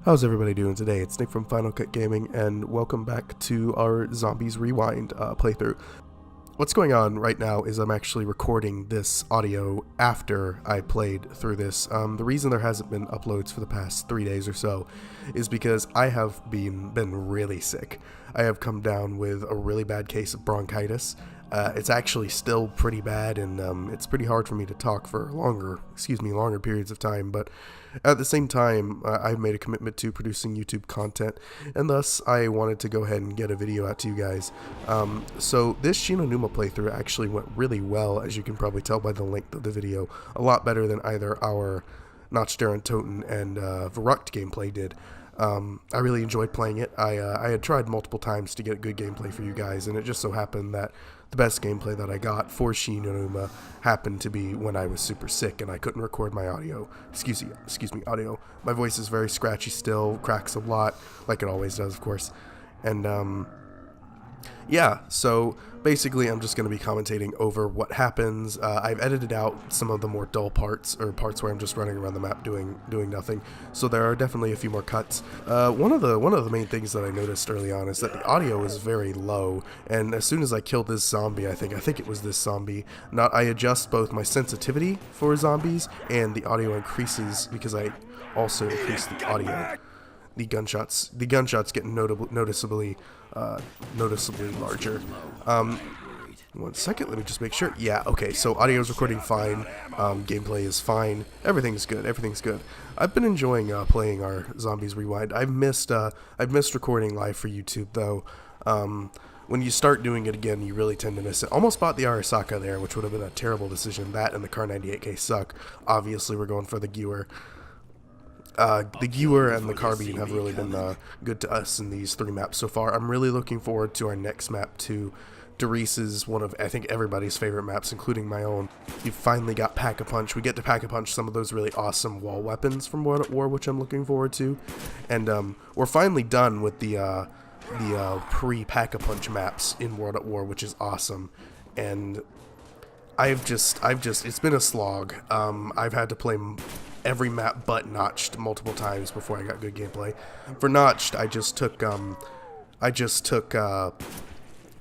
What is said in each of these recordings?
How's everybody doing today? It's Nick from Final Cut Gaming, and welcome back to our Zombies Rewind playthrough. What's going on right now is I'm actually recording this audio after I played through this. The reason there hasn't been uploads for the past 3 days or so is because I have been really sick. I have come down with a really bad case of bronchitis. It's actually still pretty bad, and it's pretty hard for me to talk for longer periods of time, but at the same time, I've made a commitment to producing YouTube content, and thus I wanted to go ahead and get a video out to you guys. So this Numa playthrough actually went really well, as you can probably tell by the length of the video. A lot better than either our Notch Toten and Verrucht gameplay did. I really enjoyed playing it. I had tried multiple times to get good gameplay for you guys, and it just so happened that the best gameplay that I got for Numa happened to be when I was super sick and I couldn't record my audio. Excuse me, audio. My voice is very scratchy still, cracks a lot, like it always does, of course. And yeah, so basically I'm just going to be commentating over what happens. I've edited out some of the more dull parts, or parts where I'm just running around the map doing nothing, so there are definitely a few more cuts. One of the main things that I noticed early on is that the audio is very low, and as soon as I killed this zombie, I think it was this zombie, I adjust both my sensitivity for zombies and the audio increases because I also increase the audio. The gunshots get noticeably larger. 1 second, let me just make sure. Yeah, okay, so audio is recording fine, gameplay is fine, everything's good. I've been enjoying playing our Zombies Rewind. I've missed recording live for YouTube though. When you start doing it again, you really tend to miss it. Almost bought the Arasaka there, which would have been a terrible decision. That and the Car 98K suck. Obviously, we're going for the Gewer. The Gewer and the Carbine have really been good to us in these 3 maps so far. I'm really looking forward to our next map too. Derice's one of, I think, everybody's favorite maps, including my own. You've finally got Pack-a-Punch. We get to Pack-a-Punch some of those really awesome wall weapons from World at War, which I'm looking forward to. And we're finally done with the pre-Pack-a-Punch maps in World at War, which is awesome. And it's been a slog. I've had to play every map but Notched multiple times before I got good gameplay. For Notched, I just took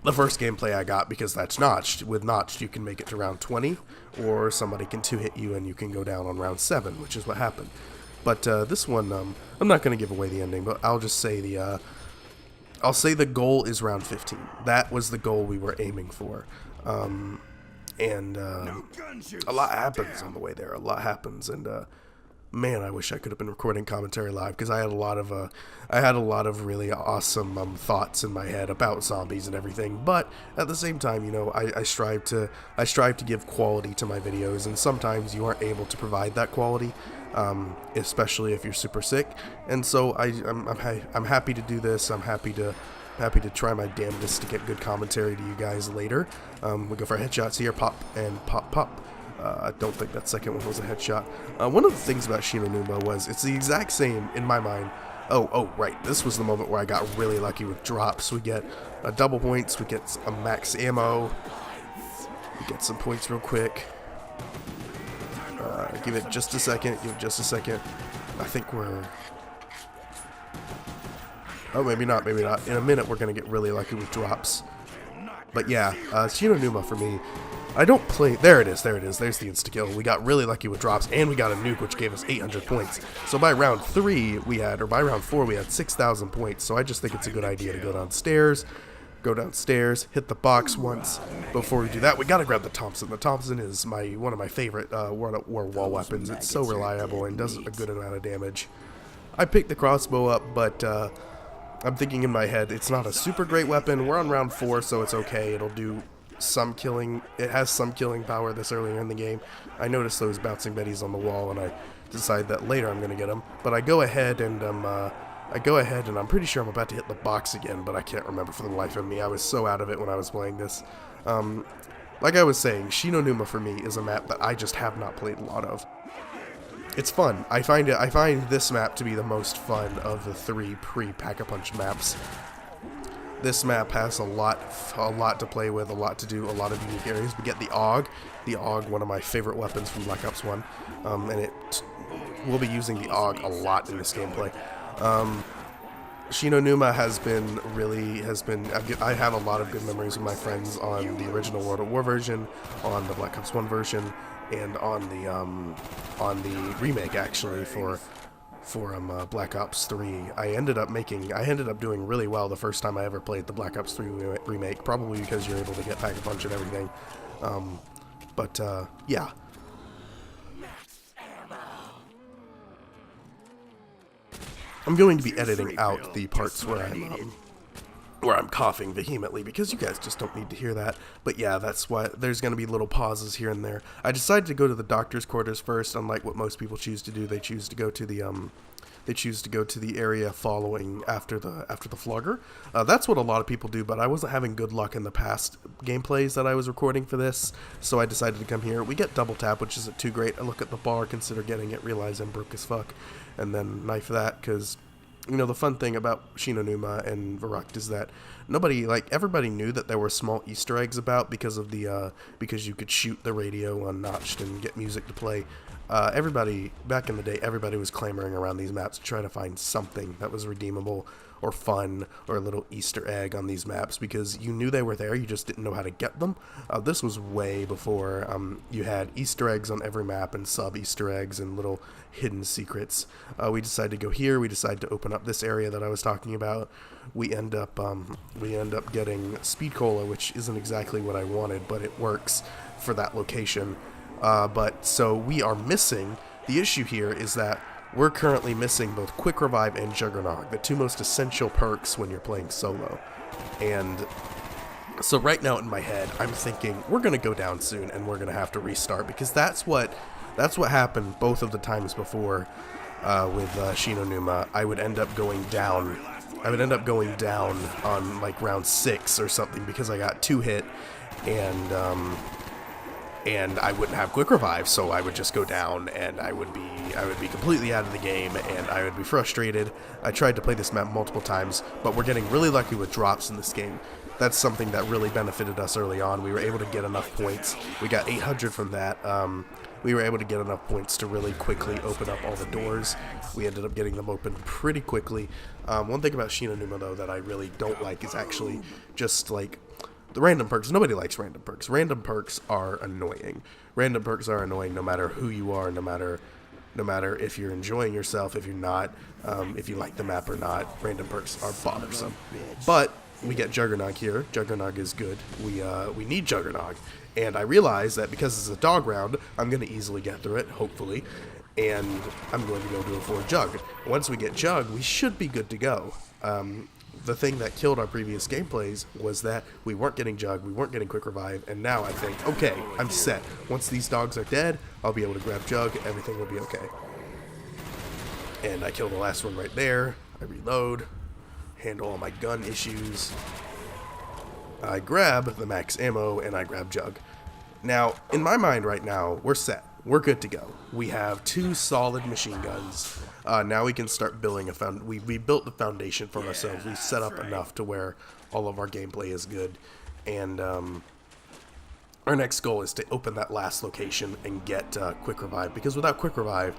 the first gameplay I got because that's Notched. With Notched, you can make it to round 20, or somebody can 2-hit you and you can go down on round 7, which is what happened. But this one, I'm not going to give away the ending, but I'll just say I'll say the goal is round 15. That was the goal we were aiming for. And a lot happens on the way there. A lot happens, and man, I wish I could have been recording commentary live, because I had a lot of really awesome thoughts in my head about zombies and everything. But at the same time, you know, I strive to give quality to my videos, and sometimes you aren't able to provide that quality, especially if you're super sick. And so I'm happy to do this. I'm happy to try my damnedest to get good commentary to you guys later. We go for headshots here, pop and pop, pop. I don't think that second one was a headshot. One of the things about Numa was it's the exact same in my mind. Oh, right. This was the moment where I got really lucky with drops. We get double points. We get a max ammo. We get some points real quick. Give it just a second. I think we're... Oh, maybe not. In a minute, we're going to get really lucky with drops. But yeah, Numa for me. I don't play... There it is. There's the insta-kill. We got really lucky with drops, and we got a nuke, which gave us 800 points. So by round 4, we had 6,000 points. So I just think it's a good idea to go downstairs, hit the box once. Before we do that, we got to grab the Thompson. The Thompson is one of my favorite World at War wall weapons. It's so reliable and does a good amount of damage. I picked the crossbow up, but... I'm thinking in my head, it's not a super great weapon. We're on round 4, so it's okay. It'll do some killing. It has some killing power this earlier in the game. I noticed those bouncing betties on the wall, and I decide that later I'm going to get them. But I go ahead, and I'm pretty sure I'm about to hit the box again, but I can't remember for the life of me. I was so out of it when I was playing this. Like I was saying, Numa for me is a map that I just have not played a lot of. It's fun. I find this map to be the most fun of the 3 pre-Pack-a-Punch maps. This map has a lot to play with, a lot to do, a lot of unique areas. We get the AUG. The AUG, one of my favorite weapons from Black Ops 1, and we'll be using the AUG a lot in this gameplay. Numa I have a lot of good memories with my friends on the original World at War version, on the Black Ops 1 version, and on the remake actually for Black Ops 3. I ended up doing really well the first time I ever played the Black Ops 3 remake, probably because you're able to get back a bunch of everything. Yeah. I'm going to be editing out the parts where I'm coughing vehemently, because you guys just don't need to hear that. But yeah, that's why there's going to be little pauses here and there. I decided to go to the doctor's quarters first, unlike what most people choose to do. They choose to go to the area following after the flogger. That's what a lot of people do, but I wasn't having good luck in the past gameplays that I was recording for this, so I decided to come here. We get double tap, which isn't too great. I look at the bar, consider getting it, realize I'm broke as fuck, and then knife that, because the fun thing about Numa and Verrucht is that everybody knew that there were small Easter eggs about because you could shoot the radio unnotched and get music to play. Everybody, back in the day, everybody was clamoring around these maps to try to find something that was redeemable or fun or a little Easter egg on these maps, because you knew they were there, you just didn't know how to get them. This was way before you had Easter eggs on every map and sub-Easter eggs and little hidden secrets. We decided to go here. We decided to open up this area that I was talking about. We end up getting Speed Cola, which isn't exactly what I wanted, but it works for that location. So we are missing. The issue here is that we're currently missing both Quick Revive and Juggernog, the two most essential perks when you're playing solo. And so right now in my head, I'm thinking we're going to go down soon and we're going to have to restart, because that's what happened both of the times before with Numa. I would end up going down on like round 6 or something, because I got 2 hit and I wouldn't have Quick Revive, so I would just go down and I would be completely out of the game and I would be frustrated. I tried to play this map multiple times, but we're getting really lucky with drops in this game. That's something that really benefited us early on. We were able to get enough points. We got 800 from that. We were able to get enough points to really quickly open up all the doors. We ended up getting them open pretty quickly. One thing about Numa, though, that I really don't like is actually just like the random perks. Nobody likes random perks. Random perks are annoying. Random perks are annoying no matter who you are, no matter if you're enjoying yourself, if you're not, if you like the map or not. Random perks are bothersome. But we get Juggernog here. Juggernog is good. We need Juggernog. And I realize that because it's a dog round, I'm going to easily get through it, hopefully. And I'm going to go do it for Jug. Once we get Jug, we should be good to go. The thing that killed our previous gameplays was that we weren't getting Jug, we weren't getting Quick Revive, and now I think, okay, I'm set. Once these dogs are dead, I'll be able to grab Jug, everything will be okay. And I kill the last one right there, I reload, handle all my gun issues, I grab the max ammo, and I grab Jug. Now, in my mind right now, we're set. We're good to go. We have 2 solid machine guns. Now we can start building we built the foundation for ourselves. We set up enough to where all of our gameplay is good. And our next goal is to open that last location and get Quick Revive. Because without Quick Revive,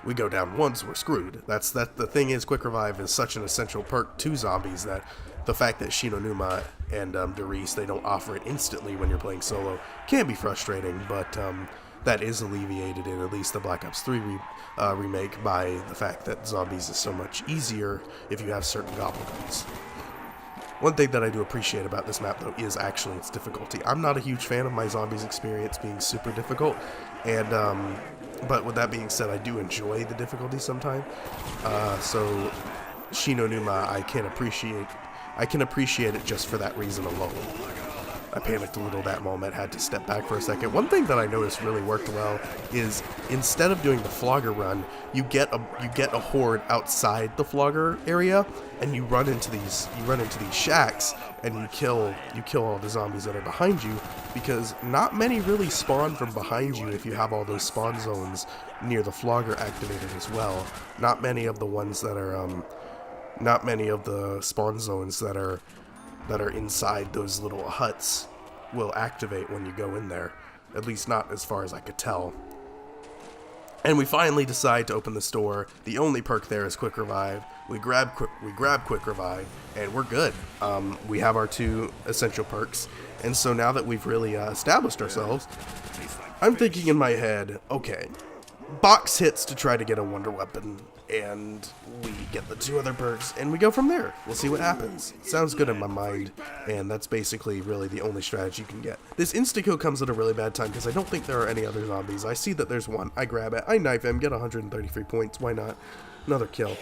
we go down once, we're screwed. The thing is, Quick Revive is such an essential perk to zombies that the fact that Numa and Darius, they don't offer it instantly when you're playing solo can be frustrating, but that is alleviated in at least the Black Ops 3 remake by the fact that zombies is so much easier if you have certain goblins. One thing that I do appreciate about this map, though, is actually its difficulty. I'm not a huge fan of my zombies experience being super difficult, and but with that being said, I do enjoy the difficulty sometimes. So Numa, I can appreciate it just for that reason alone. I panicked a little that moment, had to step back for a second. One thing that I noticed really worked well is instead of doing the flogger run, you get a horde outside the flogger area, and you run into these shacks, and you kill all the zombies that are behind you, because not many really spawn from behind you if you have all those spawn zones near the flogger activated as well. Not many of the spawn zones that are inside those little huts will activate when you go in there. At least not as far as I could tell. And we finally decide to open the store. The only perk there is Quick Revive. We grab Quick Revive, and we're good. We have our 2 essential perks, and so now that we've really established ourselves, I'm thinking in my head, okay, box hits to try to get a wonder weapon, and we get the 2 other perks, and we go from there. We'll see what happens. Sounds good in my mind, and that's basically really the only strategy you can get. This insta-kill comes at a really bad time because I don't think there are any other zombies. I see that there's one. I grab it. I knife him, get 133 points. Why not? Another kill.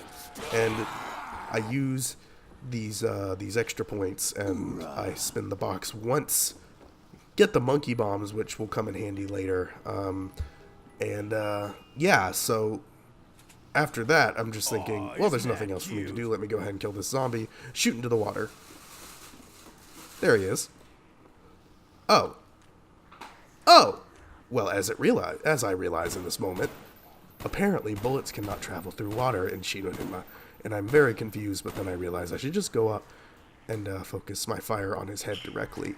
And I use these extra points, and I spin the box once, get the monkey bombs, which will come in handy later. Yeah, so after that, I'm just thinking, well, there's nothing else for me to do. Let me go ahead and kill this zombie. Shoot into the water. There he is. Oh. Well, as I realize in this moment, apparently bullets cannot travel through water in Numa, and I'm very confused, but then I realize I should just go up and focus my fire on his head directly.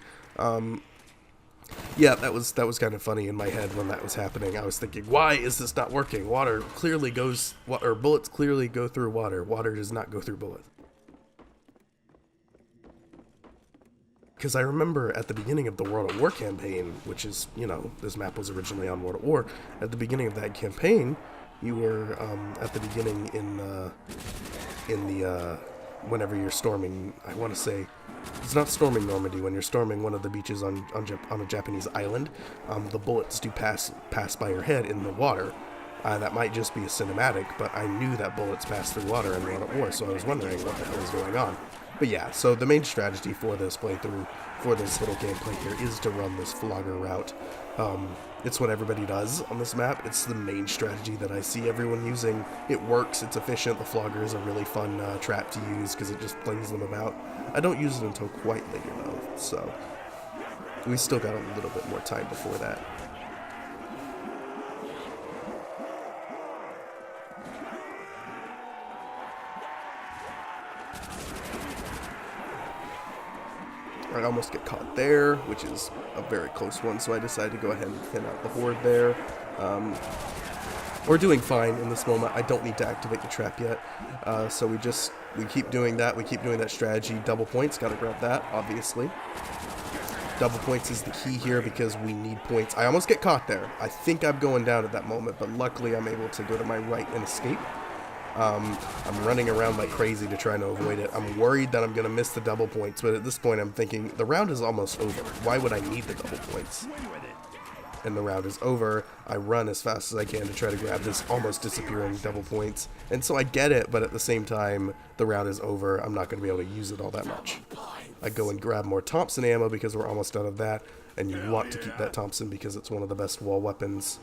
Yeah, that was kind of funny in my head when that was happening. I was thinking, why is this not working? Bullets clearly go through water. Water does not go through bullets. Because I remember at the beginning of the World at War campaign, which is, this map was originally on World at War, at the beginning of that campaign, you were, at the beginning whenever you're storming, I want to say, it's not storming Normandy, when you're storming one of the beaches on a Japanese island, the bullets do pass by your head in the water. That might just be a cinematic, but I knew that bullets pass through water in World at War, so I was wondering what the hell is going on. But yeah, so the main strategy for this playthrough, for this little gameplay here, is to run this flogger route. It's what everybody does on this map. It's the main strategy that I see everyone using. It works, it's efficient. The flogger is a really fun trap to use because it just flings them about. I don't use it until quite later though, so we still got a little bit more time before that. I almost get caught there, which is a very close one, so I decided to go ahead and thin out the horde there. We're doing fine in this moment. I don't need to activate the trap yet, so we keep doing that. We keep doing that strategy. Double points, gotta grab that, obviously. Double points is the key here because we need points. I almost get caught there. I think I'm going down at that moment, but luckily I'm able to go to my right and escape. I'm running around like crazy to try to avoid it. I'm worried that I'm going to miss the double points, but at this point I'm thinking, the round is almost over. Why would I need the double points? And the round is over. I run as fast as I can to try to grab this almost disappearing double points. And so I get it, but at the same time, the round is over. I'm not going to be able to use it all that much. I go and grab more Thompson ammo because we're almost out of that, and you want to keep that Thompson because it's one of the best wall weapons.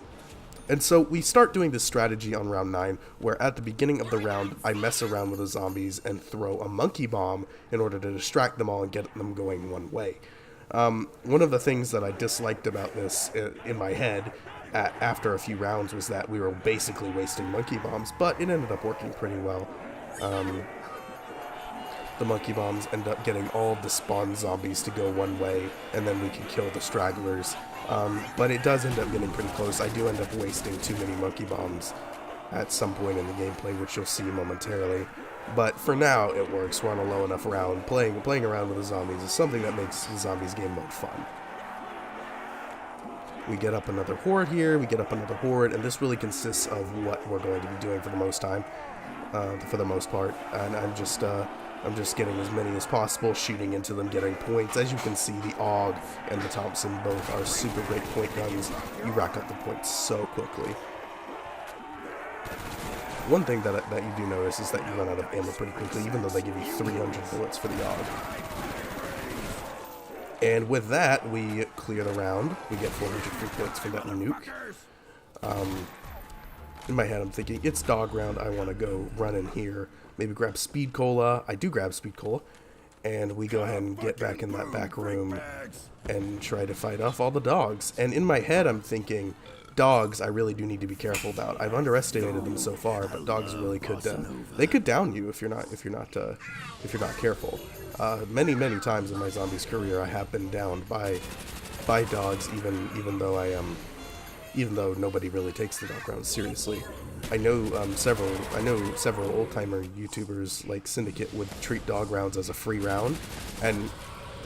And so we start doing this strategy on round 9, where at the beginning of the round, I mess around with the zombies and throw a monkey bomb in order to distract them all and get them going one way. One of the things that I disliked about this in my head after a few rounds was that we were basically wasting monkey bombs, but it ended up working pretty well. The monkey bombs end up getting all of the spawn zombies to go one way, and then we can kill the stragglers. But it does end up getting pretty close. I do end up wasting too many monkey bombs at some point in the gameplay, which you'll see momentarily. But for now, it works. We're on a low enough round. Playing around with the zombies is something that makes the zombies game mode fun. We get up another horde here, and this really consists of what we're going to be doing for the most part. And I'm just getting as many as possible, shooting into them, getting points. As you can see, the AUG and the Thompson both are super great point guns. You rack up the points so quickly. One thing that you do notice is that you run out of ammo pretty quickly, even though they give you 300 bullets for the AUG. And with that, we clear the round. We get 400 free points from that nuke. In my head, I'm thinking, it's dog round. I want to go run in here. Maybe grab Speed Cola. I do grab Speed Cola. And we go ahead and get back in that back room and try to fight off all the dogs. And in my head, I'm thinking, dogs I really do need to be careful about. I've underestimated them so far, but dogs really could they could down you if you're not careful. Many times in my zombies career, I have been downed by dogs, even though I even though nobody really takes the dog rounds seriously. I know several old-timer YouTubers like Syndicate would treat dog rounds as a free round, and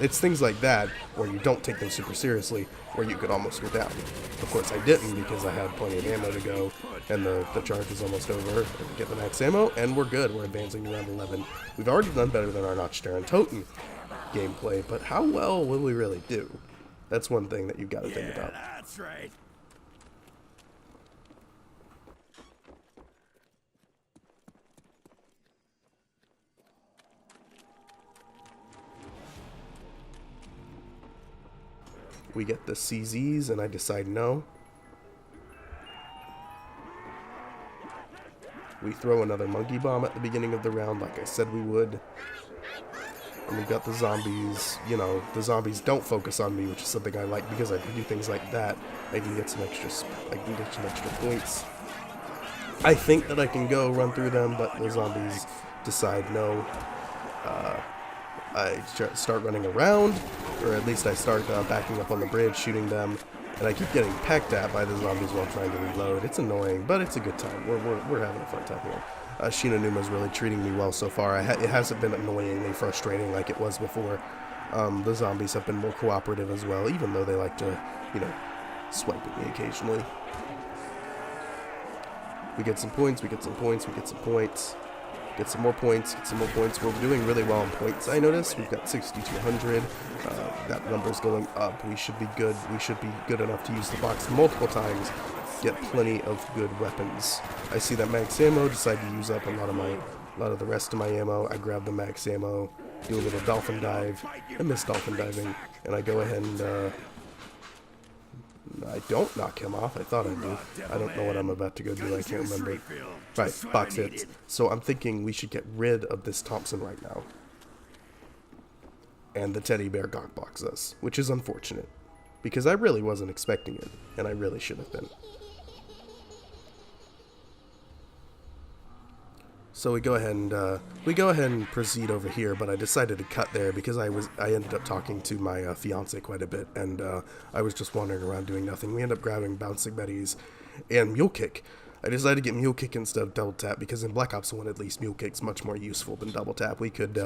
it's things like that where you don't take them super seriously, where you could almost go down. Of course, I didn't because I had plenty of ammo to go, and the charge was almost over. And we get the max ammo, and we're good. We're advancing to round 11. We've already done better than our Notch Terran Toten gameplay, but how well will we really do? That's one thing that you've got to think about. That's right. We get the CZs, and I decide no. We throw another monkey bomb at the beginning of the round, like I said we would. And we've got the zombies. You know, the zombies don't focus on me, which is something I like because I can do things like that. I can get some extra points. I think that I can go run through them, but the zombies decide no. I start running around, or at least I start backing up on the bridge, shooting them, and I keep getting pecked at by the zombies while trying to reload. It's annoying, but it's a good time. We're having a fun time here. Numa's really treating me well so far. It hasn't been annoyingly frustrating like it was before. The zombies have been more cooperative as well, even though they like to, you know, swipe at me occasionally. We get some points, we get some points, we get some points. Get some more points, get some more points. We're doing really well on points, I noticed. We've got 6,200. That number's going up. We should be good. We should be good enough to use the box multiple times. Get plenty of good weapons. I see that max ammo, decide to use up a lot of the rest of my ammo. I grab the max ammo, do a little dolphin dive. I miss dolphin diving. And I go ahead and I don't knock him off. I thought I do. I don't know what I'm about to go do. I can't remember. Right, box hits. So I'm thinking we should get rid of this Thompson right now. And the teddy bear gog blocks us, which is unfortunate. Because I really wasn't expecting it, and I really should have been. So we go ahead and proceed over here, but I decided to cut there because I ended up talking to my fiance quite a bit, and I was just wandering around doing nothing. We ended up grabbing Bouncing Betties and Mule Kick. I decided to get Mule Kick instead of Double Tap because in Black Ops 1 at least Mule Kick's much more useful than Double Tap. We could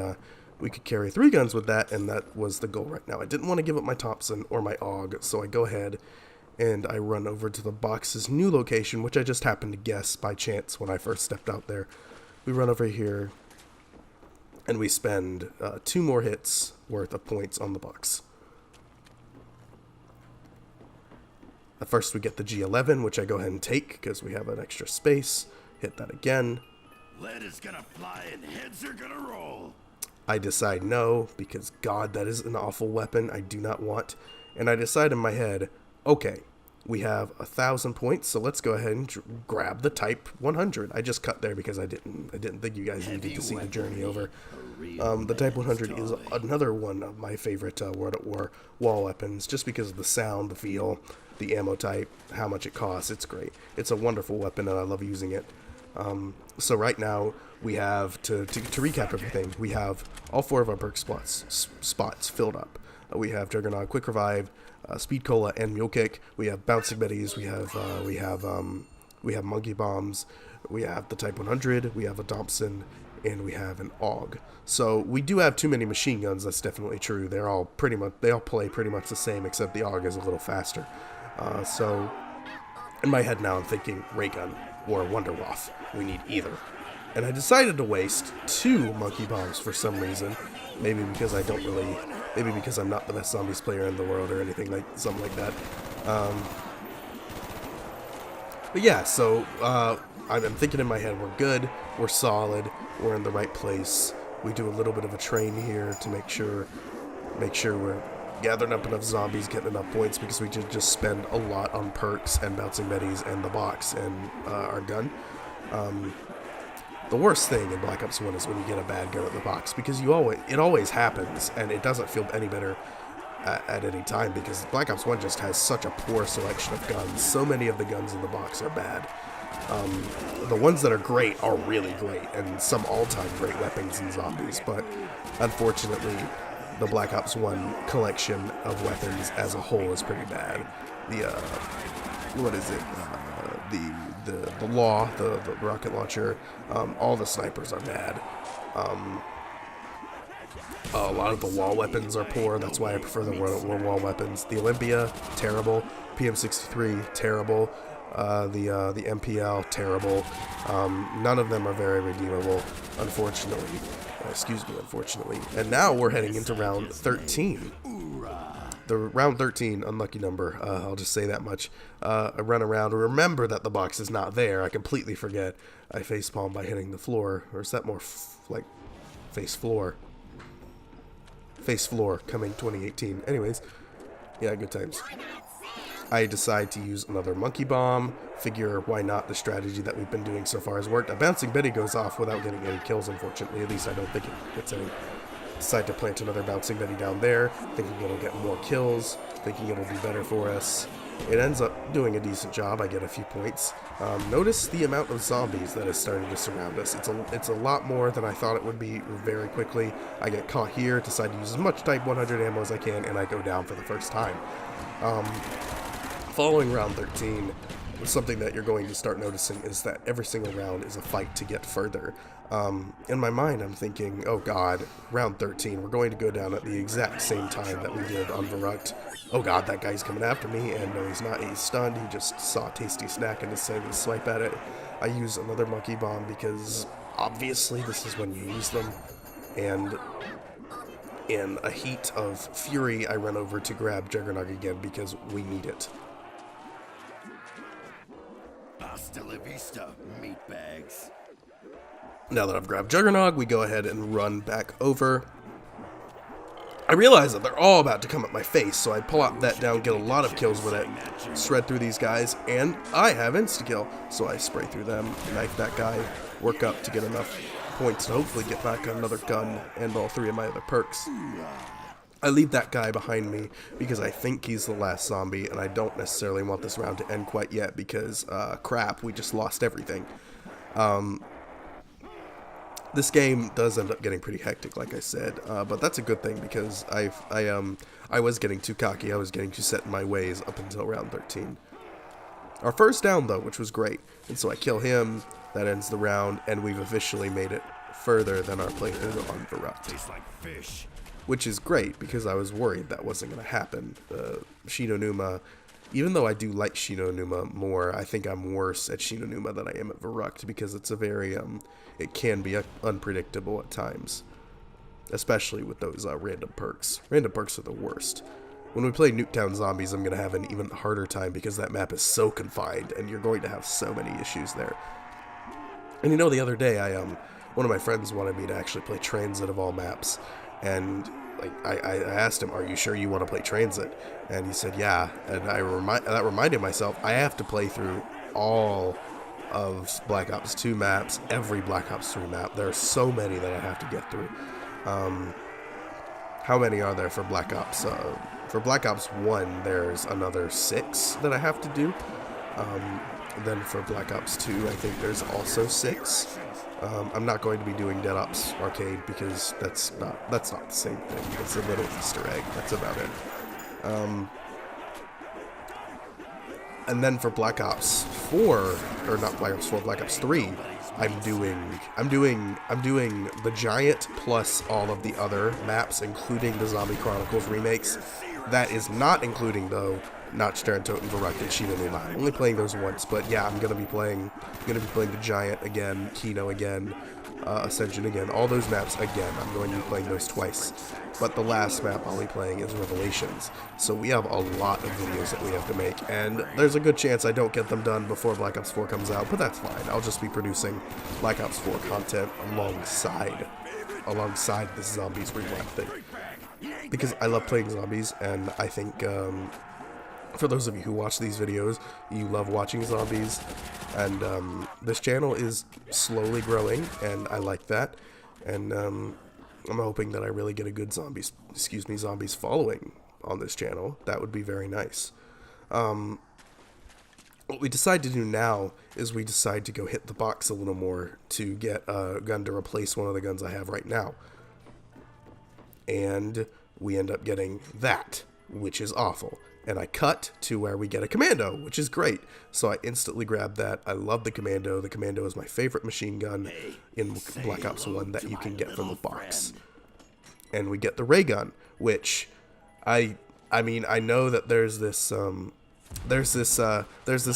carry 3 guns with that, and that was the goal right now. I didn't want to give up my Thompson or my AUG, so I go ahead and I run over to the box's new location, which I just happened to guess by chance when I first stepped out there. We run over here, and we spend 2 more hits worth of points on the box. First we get the G11, which I go ahead and take because we have an extra space. Hit that again. Lead is gonna fly and heads are gonna roll. I decide no, because God, that is an awful weapon I do not want. And I decide in my head, okay, we have 1,000 points, so let's go ahead and grab the Type 100. I just cut there because I didn't think you guys needed to see the journey over. The Type 100 is another one of my favorite World at War wall weapons, just because of the sound, the feel, the ammo type, how much it costs. It's great. It's a wonderful weapon, and I love using it. So right now, we have, to recap everything, we have all 4 of our perk spots filled up. We have Juggernaut, Quick Revive, Speed Cola, and Mule Kick. We have Bouncing Betties. We have Monkey Bombs. We have the Type 100. We have a Thompson, and we have an AUG. So we do have too many machine guns. That's definitely true. They all play pretty much the same, except the AUG is a little faster. So in my head now, I'm thinking Ray Gun or Wunderwaffe. We need either. And I decided to waste 2 Monkey Bombs for some reason. Maybe because I'm not the best zombies player in the world or something like that. But yeah, so I'm thinking in my head, we're good, we're solid, we're in the right place. We do a little bit of a train here to make sure we're gathering up enough zombies, getting enough points, because we just spend a lot on perks and Bouncing Betties and the box and our gun. The worst thing in Black Ops 1 is when you get a bad gun at the box, because it always happens, and it doesn't feel any better at any time, because Black Ops 1 just has such a poor selection of guns. So many of the guns in the box are bad. The ones that are great are really great, and some all-time great weapons in zombies, but unfortunately, the Black Ops 1 collection of weapons as a whole is pretty bad. what is it? The law, the rocket launcher. All the snipers are bad. A lot of the wall weapons are poor. That's why I prefer the wall weapons. The Olympia, terrible. PM63, terrible. The MPL, terrible. None of them are very redeemable, unfortunately. Unfortunately. And now we're heading into round 13. The round 13, unlucky number. I'll just say that much. I run around, remember that the box is not there. I completely forget. I facepalm by hitting the floor. Or is that more like face floor? Face floor, coming 2018. Anyways, yeah, good times. I decide to use another monkey bomb. Figure why not? The strategy that we've been doing so far has worked. A bouncing Betty goes off without getting any kills, unfortunately. At least I don't think it gets any. Decide to plant another bouncing Betty down there, thinking it'll get more kills, thinking it'll be better for us. It ends up doing a decent job. I get a few points. Notice the amount of zombies that is starting to surround us. It's a lot more than I thought it would be very quickly. I get caught here, decide to use as much Type 100 ammo as I can, and I go down for the first time. Following round 13, something that you're going to start noticing is that every single round is a fight to get further. In my mind, I'm thinking, oh god, round 13, we're going to go down at the exact same time that we did on Verrucht. Oh god, that guy's coming after me, and no, he's not. He's stunned. He just saw a tasty snack and decided to swipe at it. I use another monkey bomb because, obviously, this is when you use them, and in a heat of fury, I run over to grab Juggernaut again because we need it. Hasta la vista, meatbags. Now that I've grabbed Juggernaut, we go ahead and run back over. I realize that they're all about to come at my face, so I pull out that down, get a lot of kills with it, shred through these guys, and I have insta-kill. So I spray through them, knife that guy, work up to get enough points to hopefully get back another gun and all three of my other perks. I leave that guy behind me because I think he's the last zombie, and I don't necessarily want this round to end quite yet because, crap, we just lost everything. This game does end up getting pretty hectic, like I said, but that's a good thing because I was getting too cocky. I was getting too set in my ways up until round 13. Our first down, though, which was great, and so I kill him. That ends the round, and we've officially made it further than our playthrough on Verrucht. Tastes like fish. Which is great, because I was worried that wasn't going to happen. Numa, even though I do like Numa more, I think I'm worse at Numa than I am at Verrucht, because it's a very, it can be unpredictable at times. Especially with those random perks. Random perks are the worst. When we play Nuketown Zombies, I'm going to have an even harder time, because that map is so confined, and you're going to have so many issues there. And you know, the other day, one of my friends wanted me to actually play Transit of all maps, and like I asked him, "Are you sure you want to play Transit?" And he said, "Yeah." And that reminded myself I have to play through all of Black Ops 2 maps, every Black Ops 3 map. There are so many that I have to get through. How many are there for Black Ops? For Black Ops 1, there's another 6 that I have to do. Then for Black Ops 2, I think there's also 6. I'm not going to be doing Dead Ops Arcade because that's not the same thing. It's a little Easter egg. That's about it. And then for Black Ops 4, or not Black Ops 4, Black Ops 3, I'm doing the Giant plus all of the other maps, including the Zombie Chronicles remakes. That is not including, though, Notch, Tarantot, and Verrucht, and Numa. I'm only playing those once, but yeah, I'm gonna be playing the Giant again, Kino again, Ascension again, all those maps again. I'm going to be playing those twice. But the last map I'll be playing is Revelations. So we have a lot of videos that we have to make, and there's a good chance I don't get them done before Black Ops 4 comes out, but that's fine. I'll just be producing Black Ops 4 content alongside this Zombies Rewind thing. Because I love playing zombies, and I think, for those of you who watch these videos, you love watching zombies, and this channel is slowly growing, and I like that, and I'm hoping that I really get a good zombies following on this channel. That would be very nice. What we decide to do now is we decide to go hit the box a little more to get a gun to replace one of the guns I have right now. And we end up getting that, which is awful. and I cut to where we get a commando, which is great. So I instantly grabbed that. I love the commando. The commando is my favorite machine gun in Black Ops 1 that you can get from the box. And we get the ray gun, which I mean, I know that there's this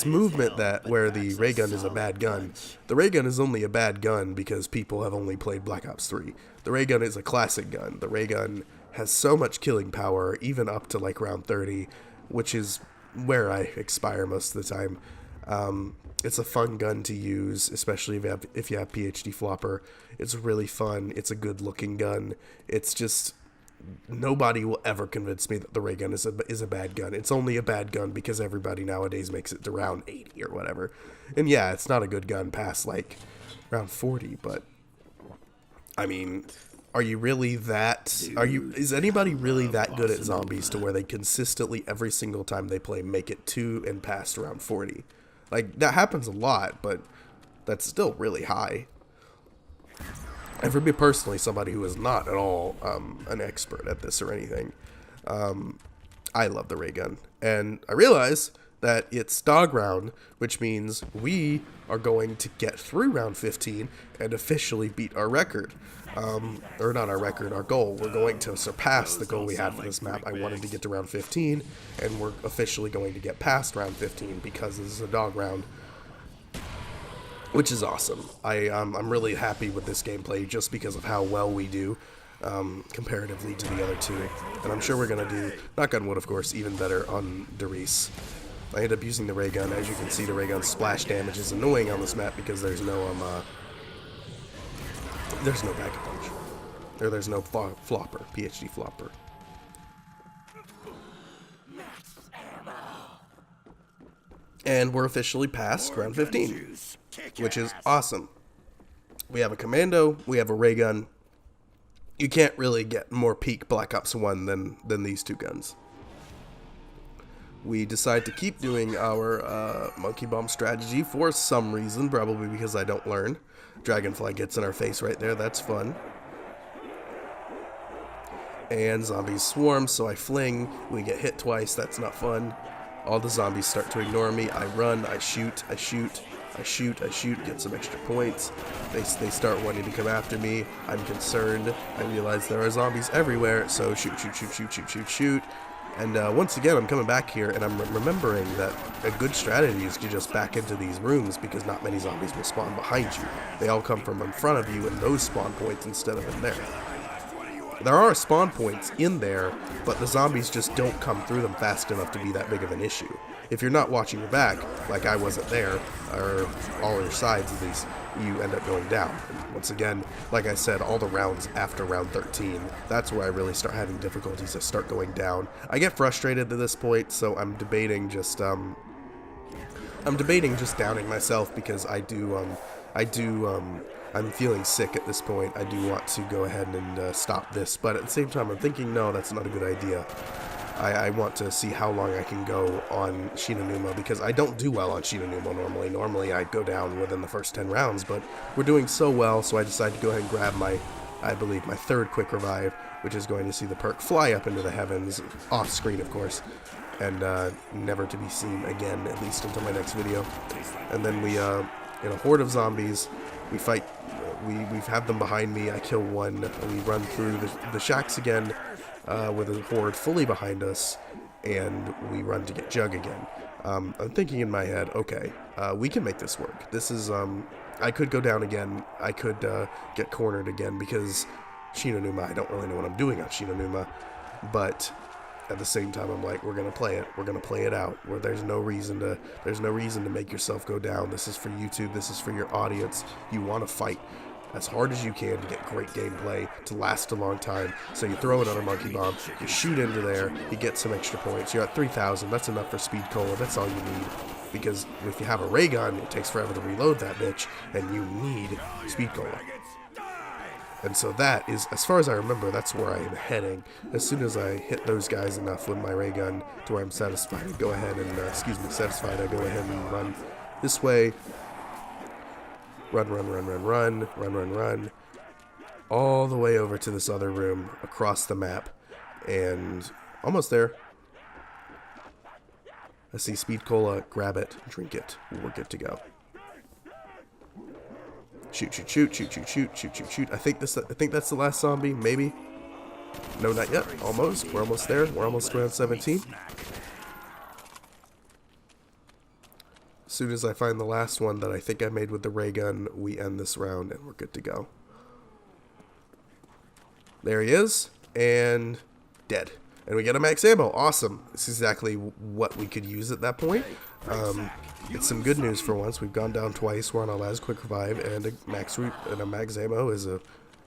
movement that where the ray gun is a bad gun. The ray gun is only a bad gun because people have only played Black Ops 3. The ray gun is a classic gun. The ray gun has so much killing power, even up to like round 30, which is where I expire most of the time. It's a fun gun to use, especially if you have PhD flopper. It's really fun. It's a good looking gun. It's just, nobody will ever convince me that the ray gun is a bad gun. It's only a bad gun because everybody nowadays makes it to round 80 or whatever. And yeah, it's not a good gun past like round 40, but I mean, are you really that, is anybody really that good at zombies to where they consistently every single time they play make it to and past round 40? Like, that happens a lot, but that's still really high. And for me personally, somebody who is not at all an expert at this or anything, I love the ray gun. And I realize that it's dog round, which means we are going to get through round 15 and officially beat our record. Or not our record, our goal. We're going to surpass the goal we had for this map. I wanted to get to round 15, and we're officially going to get past round 15 because this is a dog round, which is awesome. I'm really happy with this gameplay just because of how well we do comparatively to the other two. And I'm sure we're going to do, knock on wood of course, even better on Derice. I end up using the ray gun. As you can see, the ray gun's splash damage is annoying on this map because there's no back punch. Or there's no flopper, PhD flopper. And we're officially past round 15, which is awesome. We have a commando, we have a ray gun. You can't really get more peak Black Ops 1 than these two guns. We decide to keep doing our monkey bomb strategy for some reason, probably because I don't learn. Dragonfly gets in our face right there, that's fun. And zombies swarm, so I fling. We get hit twice, that's not fun. All the zombies start to ignore me. I run, I shoot, get some extra points. They start wanting to come after me. I'm concerned. I realize there are zombies everywhere, so shoot. And once again, I'm coming back here, and I'm remembering that a good strategy is to just back into these rooms because not many zombies will spawn behind you. They all come from in front of you in those spawn points instead of in there. There are spawn points in there, but the zombies just don't come through them fast enough to be that big of an issue. If you're not watching your back, like I wasn't there, or all your sides at least, you end up going down. And once again, like I said, all the rounds after round 13, that's where I really start having difficulties. I start going down. I get frustrated at this point, so I'm debating just downing myself because I'm feeling sick at this point. I do want to go ahead and stop this, but at the same time, I'm thinking, no, that's not a good idea. I want to see how long I can go on Numa because I don't do well on Numa normally. Normally, I go down within the first 10 rounds, but we're doing so well, so I decided to go ahead and grab I believe, my third quick revive, which is going to see the perk fly up into the heavens, off screen, of course, and never to be seen again, at least until my next video. And then we, in a horde of zombies, we fight. We've had them behind me. I kill one. We run through the shacks again with a horde fully behind us, and we run to get Jug again. I'm thinking in my head, okay, we can make this work. This is, I could go down again. I could get cornered again because Numa, I don't really know what I'm doing on Numa, but at the same time, I'm like, we're gonna play it. We're gonna play it out. Where there's no reason to make yourself go down. This is for YouTube. This is for your audience. You want to fight as hard as you can to get great gameplay to last a long time. So you throw another monkey bomb. You shoot into there. You get some extra points. You're at 3,000. That's enough for speed cola. That's all you need. Because if you have a ray gun, it takes forever to reload that bitch, and you need speed cola. And so that is, as far as I remember, that's where I am heading. As soon as I hit those guys enough with my ray gun to where I'm satisfied, I go ahead and, I go ahead and run this way. Run. All the way over to this other room, across the map. And almost there. I see speed cola, grab it, drink it. We're good to go. Shoot, shoot, shoot, shoot, shoot, shoot, shoot, shoot, shoot. I think that's the last zombie, maybe. No, not yet. Almost. We're almost there. We're almost around 17. As soon as I find the last one that I think I made with the ray gun, we end this round and we're good to go. There he is, and dead. And we get a max ammo. Awesome. This is exactly what we could use at that point. It's some good news for once. We've gone down twice. We're on our last quick revive, and a max ammo is a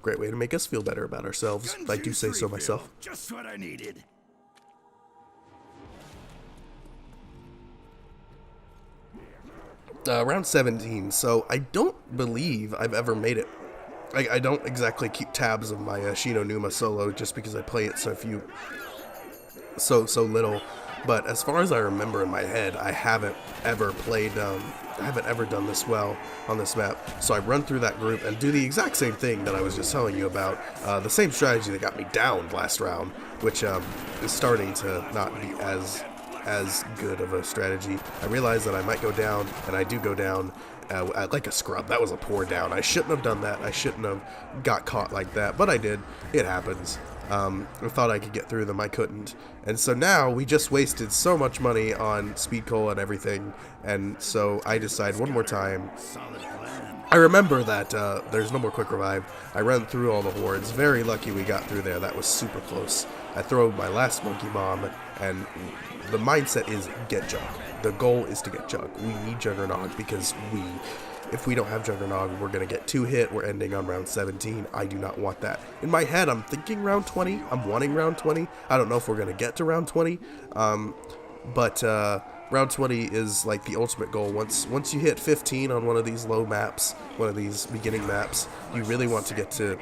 great way to make us feel better about ourselves. I do say so myself. Just what I needed. Round 17. So I don't believe I've ever made it. I don't exactly keep tabs of my Numa solo just because I play it so little. But as far as I remember in my head, I haven't ever played, I haven't ever done this well on this map. So I run through that group and do the exact same thing that I was just telling you about. The same strategy that got me downed last round, which is starting to not be as good of a strategy. I realize that I might go down, and I do go down like a scrub. That was a poor down. I shouldn't have done that. I shouldn't have got caught like that, but I did. It happens. I thought I could get through them. I couldn't. And so now we just wasted so much money on speed cola and everything, and so I decide one more time. I remember that there's no more quick revive. I run through all the hordes. Very lucky we got through there. That was super close. I throw my last monkey bomb, and the mindset is get Jug. The goal is to get Jug. We need Juggernog because if we don't have Juggernog, we're going to get 2 hit. We're ending on round 17. I do not want that. In my head, I'm thinking round 20. I'm wanting round 20. I don't know if we're going to get to round 20. But round 20 is like the ultimate goal. Once you hit 15 on one of these low maps, one of these beginning maps, you really want to get to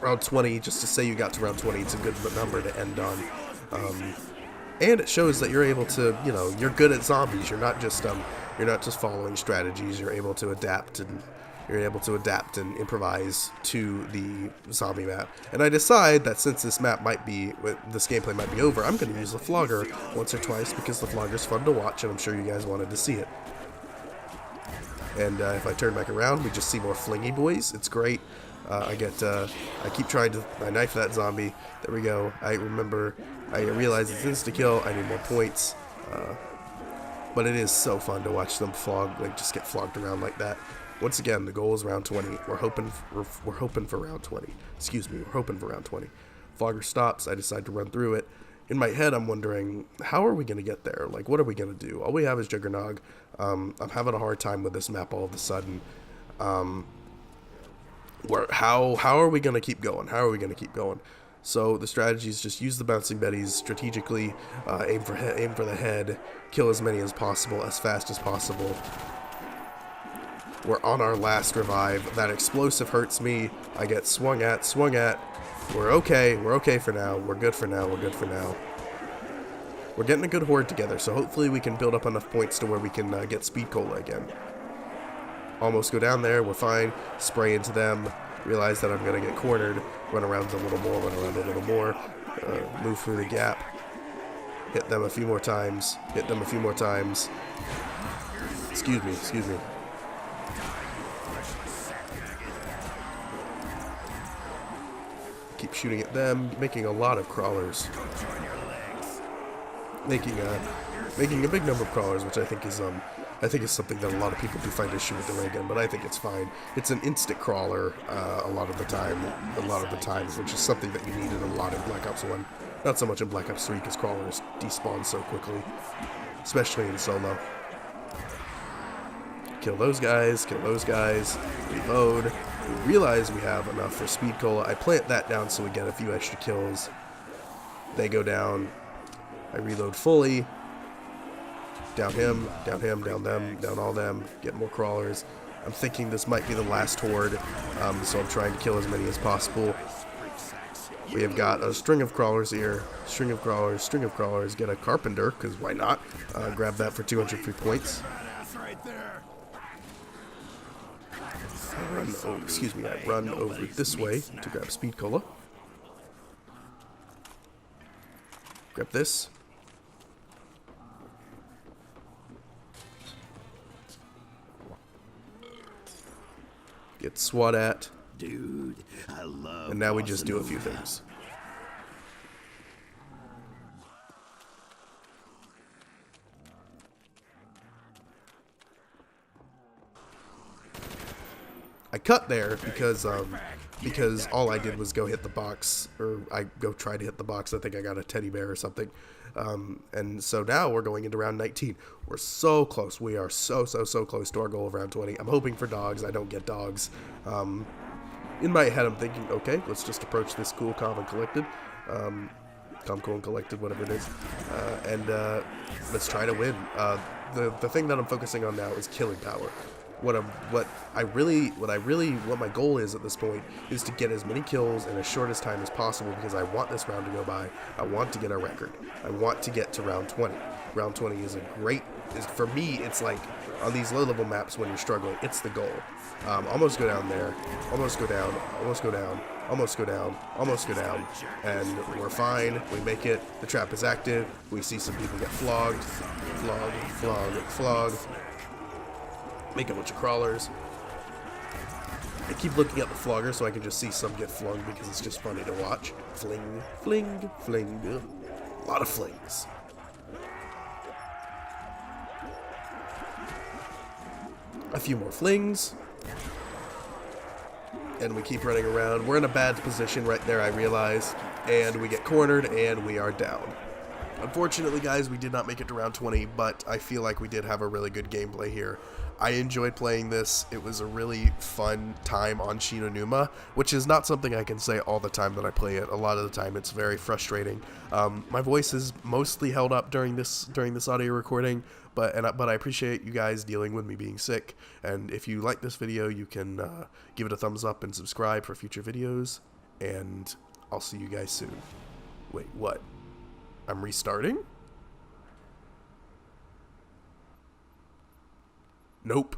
round 20 just to say you got to round 20. It's a good number to end on. And it shows that you're able to, you're good at zombies. You're not just following strategies. You're able to adapt and improvise to the zombie map. And I decide that since this gameplay might be over, I'm going to use the flogger once or twice because the flogger's fun to watch, and I'm sure you guys wanted to see it. And if I turn back around, we just see more flingy boys. It's great. I keep trying to knife that zombie. There we go. I realize it's insta-kill. I need more points. But it is so fun to watch them just get flogged around like that. Once again, the goal is round 20. We're hoping for round 20. Excuse me, we're hoping for round 20. Flogger stops. I decide to run through it. In my head, I'm wondering, how are we going to get there? Like, what are we going to do? All we have is Juggernog. I'm having a hard time with this map all of a sudden. How are we going to keep going? How are we going to keep going? So the strategy is just use the bouncing betties strategically, aim for the head, kill as many as possible, as fast as possible. We're on our last revive. That explosive hurts me. I get swung at. We're okay. We're okay for now. We're good for now. We're getting a good horde together, so hopefully we can build up enough points to where we can get speed cola again. Almost go down there. We're fine. Spray into them. Realize that I'm going to get cornered. Run around a little more. Move through the gap. Hit them a few more times. Excuse me. Keep shooting at them, making a lot of crawlers. Making a big number of crawlers, which I think is something that a lot of people do find issue with the ray gun, but I think it's fine. It's an instant crawler a lot of the times, which is something that you needed a lot in Black Ops 1. Not so much in Black Ops 3 because crawlers despawn so quickly, especially in solo. Kill those guys, reload. We realize we have enough for speed cola. I plant that down so we get a few extra kills. They go down. I reload fully. Down him, down them, down all them. Get more crawlers. I'm thinking this might be the last horde, so I'm trying to kill as many as possible. We have got a string of crawlers here. String of crawlers. Get a carpenter, because why not? Grab that for 200 free points. I run over this way to grab speed cola. Grab this. get swat at, Dude, I love. and now we just do a few things. I cut there because all I did was go hit the box, or I go try to hit the box. I think I got a teddy bear or something. And so now we're going into round 19. We're so close. We are so close to our goal of round 20. I'm hoping for dogs. I don't get dogs. In my head, I'm thinking, okay, let's just approach this cool, calm, and collected. Calm, cool, and collected, whatever it is. And let's try to win. The thing that I'm focusing on now is killing power. What my goal is at this point is to get as many kills in as short as time as possible, because I want this round to go by. I want to get a record. I want to get to round 20. Round 20 is for me, it's like on these low level maps when you're struggling, it's the goal. Almost go down there, almost go down, almost go down, almost go down, almost go down, and we're fine. We make it. The trap is active. We see some people get flogged. Make a bunch of crawlers. I keep looking at the flogger so I can just see some get flung because it's just funny to watch. Fling, fling, fling. A lot of flings. A few more flings. And we keep running around. We're in a bad position right there, I realize. And we get cornered and we are down. Unfortunately, guys, we did not make it to round 20, but I feel like we did have a really good gameplay here. I enjoyed playing this. It was a really fun time on Numa, which is not something I can say all the time that I play it. A lot of the time it's very frustrating. My voice is mostly held up during this audio recording, but I appreciate you guys dealing with me being sick. And if you like this video, you can give it a thumbs up and subscribe for future videos, and I'll see you guys soon. Wait, what? I'm restarting? Nope.